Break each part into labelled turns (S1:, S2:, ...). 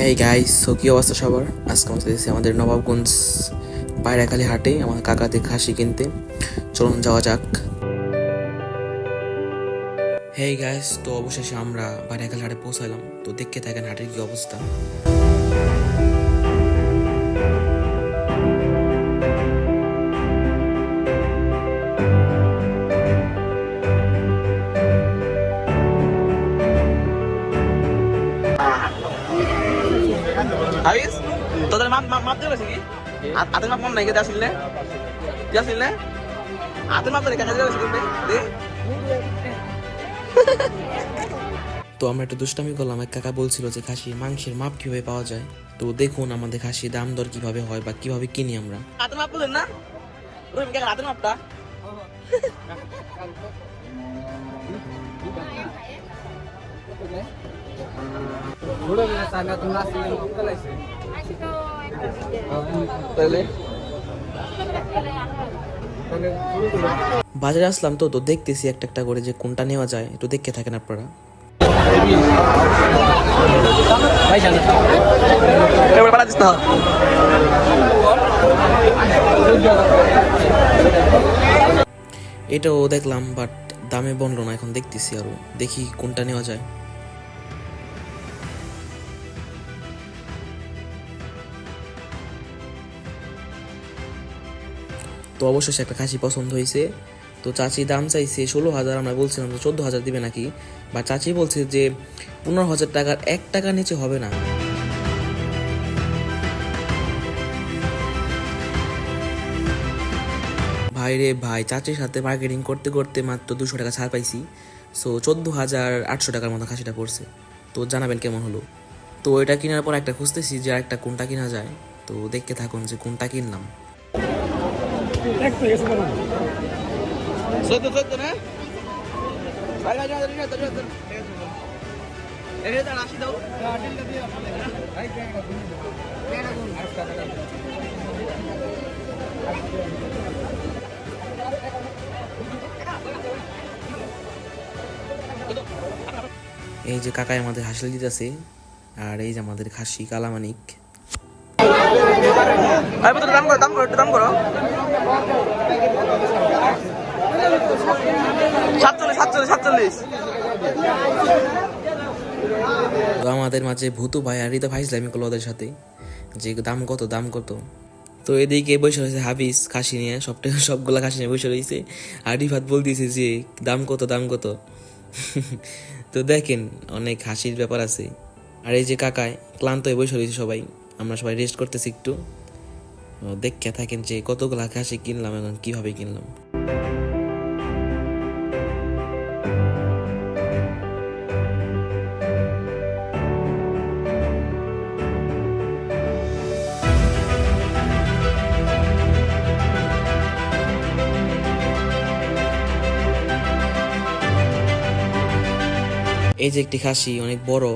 S1: এই guys, so কি অবস্থা সবার? আজকে আমরা চলেছি আমাদের নবাবগঞ্জ পায়রাখালী হাটে আমার কাকাতে খাসি কিনতে। চলুন যাওয়া যাক। হেই গাইস, তো অবশেষে আমরা পায়রাখালী হাটে পৌঁছালাম। তো দেখতে থাকেন হাটের কি অবস্থা।
S2: হাবিস তোদের মাপ দিয়ে গেছে কি হাতের মাপ মন নাই কেটে আসিল কি আসিল না হাতের মাপ দিয়ে কাছে গেছে কিন্তু
S1: তো আমরা একটু দুষ্টামি করলাম। এক কাকা বলছিল যে খাসি মাংসের মাপ কিভাবে পাওয়া যায়। তো দেখুন আমাদের খাসি দাম দর কিভাবে হয় বা কিভাবে কিনি আমরা।
S2: হাতের মাপ বলেন না রহিম কাকা হাতের মাপটা
S1: বাজারে আসলাম তো তো দেখতেছি একটা একটা করে যে কোনটা নেওয়া যায়, একটু দেখতে থাকেন আপনারা। এটাও দেখলাম বাট দামে বললো না, এখন দেখতেছি আরো, দেখি কোনটা নেওয়া যায়। তো অবশেষে একটা খাসি পছন্দ হয়েছে। তো চাচি দাম চাইছে 16,000, আমরা বলছিলাম যে 14,000 দিবে নাকি, বা চাচি বলছে যে 15,000 টাকার 1 টাকার নিচে হবে না। ভাই রে ভাই, চাচির সাথে মার্কেটিং করতে করতে মাত্র 200 টাকা ছাড় পাইছি। সো 14,800 টাকার মতো খাসিটা পড়ছে। তো জানাবেন কেমন হলো। তো এটা কেনার পর একটা খুঁজতেছি যে আরেকটা কোনটা কিনা যায়। তো দেখতে থাকুন যে কোনটা কিনলাম।
S2: না আসি দাও
S1: এই যে কাকাই আমাদের হাসিল দিতেছে, আর এই যে আমাদের খাসি কালামানিক।
S2: দাম করো দাম করো একটু দাম করো 47
S1: তো আমাদের মাঝে ভূতু ভাই আর রিতা ভাই ইসলামী করলো ওদের সাথে যে দাম কত দাম কত। তো এদিকে বসে রয়েছে হাফিজ খাসি নিয়ে, সবগুলা খাসি নিয়ে বসে রয়েছে। আর রিফাত বলতেছে যে দাম কত দাম কত। তো দেখেন অনেক হাসির ব্যাপার আছে। আর এই যে কাকায় ক্লান্ত হয়ে বসে রয়েছে সবাই, আমরা সবাই রেস্ট করতেছি একটু। দেখতে থাকেন যে কতগুলা খাসি কিনলাম এবং কিভাবে কিনলাম। এই যে একটি খাসি অনেক বড়,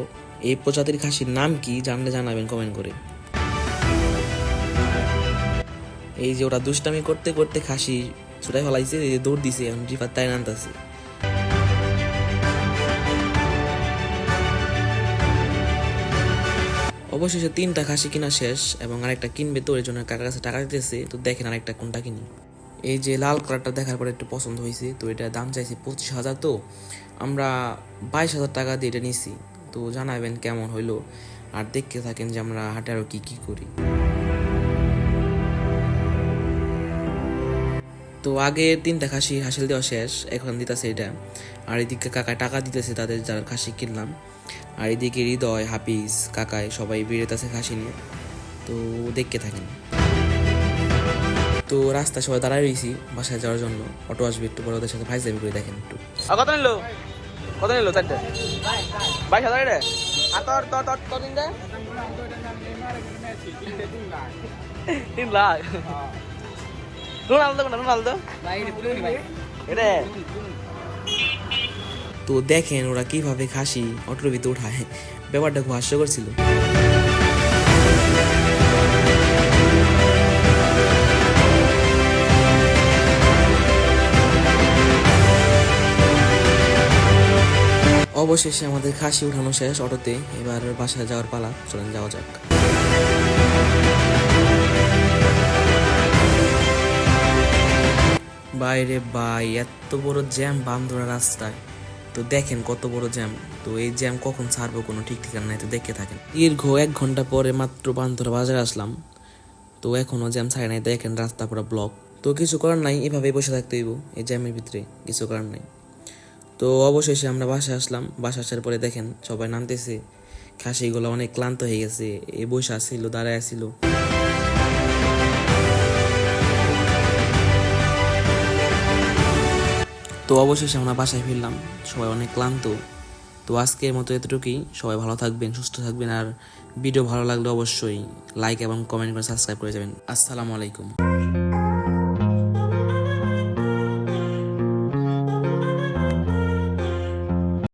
S1: এই প্রজাতির খাসির নাম কি জানলে জানাবেন কমেন্ট করে। এই যে ওরা দুষ্টামি করতে করতে খাসি ছুটাই ফেলাইছে, এই যে দৌড় দিছে, এখন রিফাত তাই আনতেছে। অবশেষে 3টা খাসি কিনা শেষ এবং আরেকটা কিনবে, তো এর জন্য কাকার কাছে টাকা দিতেছে। তো দেখেন আরেকটা কোনটা কিনি। এই যে লাল কালারটা দেখার পরে একটু পছন্দ হয়েছে, তো এটা দাম চাইছে 25,000। তো আমরা 22,000 টাকা দিয়ে এটা নিছি। তো জানাবেন কেমন হইলো, আর দেখতে থাকেন যে আমরা হাটে আরো কি কি করি। তো আগে 3টা খাসি হাসিল দেওয়া শেষ, এখন দিতেছে এটা। আর এদিকে কাকায় টাকা দিতেছে তাদের যারা খাসি কিনলাম। আর এদিকে হৃদয় হাফিজ কাকায় সবাই বেরোতেছে খাসি নিয়ে। তো দেখতে থাকেন। তো রাস্তায় সবাই দাঁড়ায় রয়েছি বাসায় যাওয়ার জন্য, অটো আসবে একটু পরে, ওদের সাথে ফাইজলামি করে দেখেন একটু।
S2: কত নিলো 4টে 22,000 রে আর তোর তোর তোর তোর দিন দে 3 লাখ রোনালদো এটা।
S1: তো দেখেন ওরা কিভাবে খাসি অটোর ভিতরে উঠায়, ব্যাপারটা খুব হাস্যকর ছিল। অবশেষে আমাদের খাসি উঠানো শেষ অটোতে, এবার বাসায় যাওয়ার পালা, চলেন যাওয়া যাক। বাইরে ভাই এত বড় জ্যাম বান্দরা রাস্তায়, তো দেখেন কত বড় জ্যাম। তো এই জ্যাম কখন ছাড়বো কোনো ঠিক ঠিকানা নাই, তো দেখে থাকেন। দীর্ঘ 1 ঘন্টা পরে মাত্র বান্দরা বাজারে আসলাম, তো এখনো জ্যাম ছাড়ে নাই, দেখেন রাস্তা পুরো ব্লক। তো কিছু করার নাই, এভাবেই বসে থাকতে হইব এই জ্যামের ভিতরে, কিছু করার নাই। তো অবশেষে আমরা বাসায় আসলাম, বাসা আসার পরে দেখেন সবাই নামতেছে, খাসিগুলো অনেক ক্লান্ত হয়ে গেছে, এই বসে আসছিল, দাঁড়ায় আসছিল। তো অবশেষে আমরা বাসায় ফিরলাম, সবাই অনেক ক্লান্ত। তো আজকের মতো এতটুকুই, সবাই ভালো থাকবেন, সুস্থ থাকবেন, আর ভিডিও ভালো লাগলে অবশ্যই লাইক এবং কমেন্ট করে সাবস্ক্রাইব করে যাবেন। আসসালামু আলাইকুম।